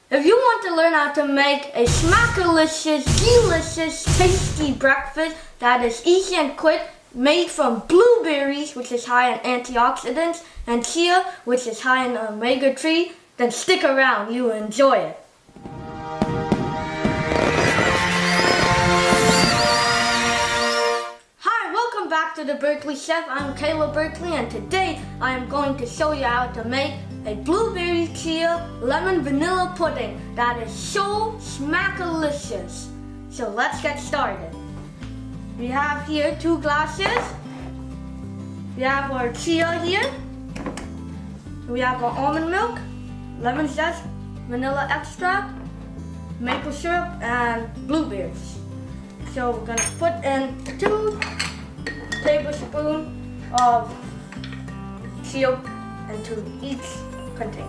If you want to learn how to make a smackalicious, delicious, tasty breakfast that is easy and quick, made from blueberries, which is high in antioxidants, and chia, which is high in omega-3, then stick around, you will enjoy it. Hi, welcome back to the Berkeley Chef. I'm Kayla Berkeley, and today I am going to show you how to make a blueberry chia lemon vanilla pudding that is so smackalicious. So let's get started. We have here 2 glasses. We have our chia here. We have our almond milk, lemon zest, vanilla extract, maple syrup, and blueberries. So we're gonna put in 2 tablespoons of chia into each container.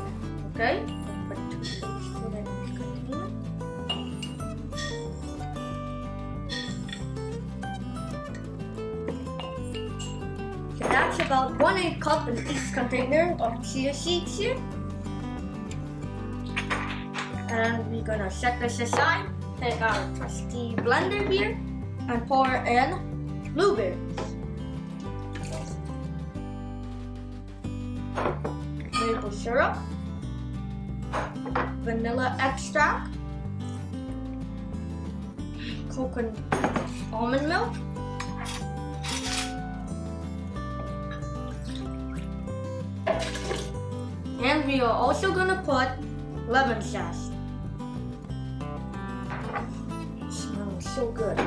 Okay? Put 2 tablespoons in each container. So that's about 1/8 cup in each container of chia seeds here. And we're gonna set this aside. Take our trusty blender here and pour in blueberries, maple syrup, vanilla extract, coconut almond milk, and we are also gonna put lemon zest. So good.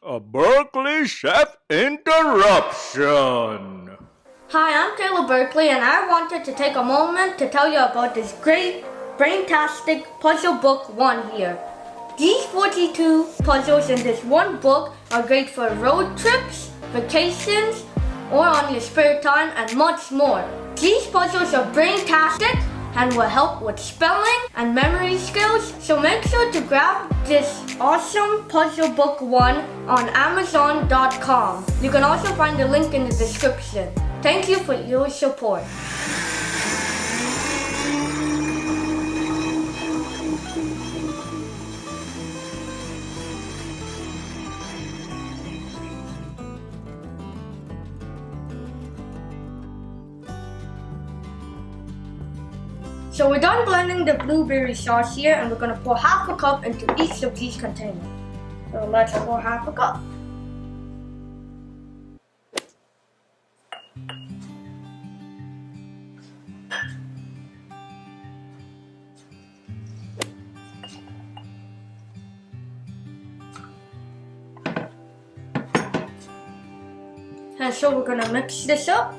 A Berkeley Chef interruption. Hi, I'm Kayla Berkeley, and I wanted to take a moment to tell you about this great braintastic puzzle book 1 here. These 42 puzzles in this one book are great for road trips, vacations, or on your spare time, and much more. These puzzles are braintastic and will help with spelling and memory skills, so make sure to grab this awesome puzzle book 1 on Amazon.com. You can also find the link in the description. Thank you for your support. So we're done blending the blueberry sauce here, and we're going to pour 1/2 cup into each of these containers. So let's pour 1/2 cup. And so we're going to mix this up.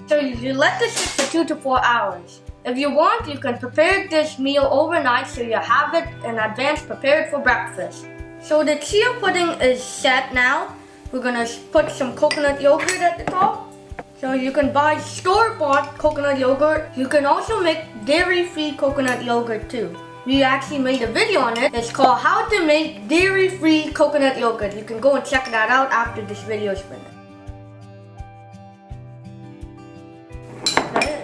So you let this sit for 2 to 4 hours. If you want, you can prepare this meal overnight so you have it in advance prepared for breakfast. So the chia pudding is set now. We're gonna put some coconut yogurt at the top. So you can buy store-bought coconut yogurt. You can also make dairy-free coconut yogurt too. We actually made a video on it. It's called How to Make Dairy-Free Coconut Yogurt. You can go and check that out after this video is finished.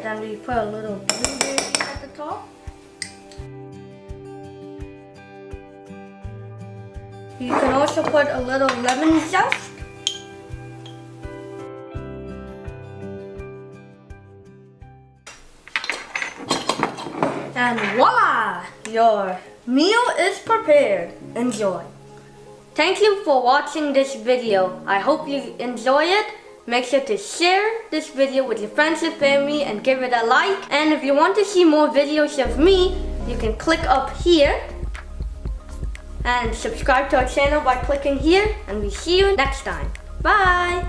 Then we put a little blueberry at the top. You can also put a little lemon zest. And voila! Your meal is prepared. Enjoy. Thank you for watching this video. I hope you enjoy it. Make sure to share this video with your friends and family and give it a like. And if you want to see more videos of me, you can click up here and subscribe to our channel by clicking here. And we see you next time. Bye!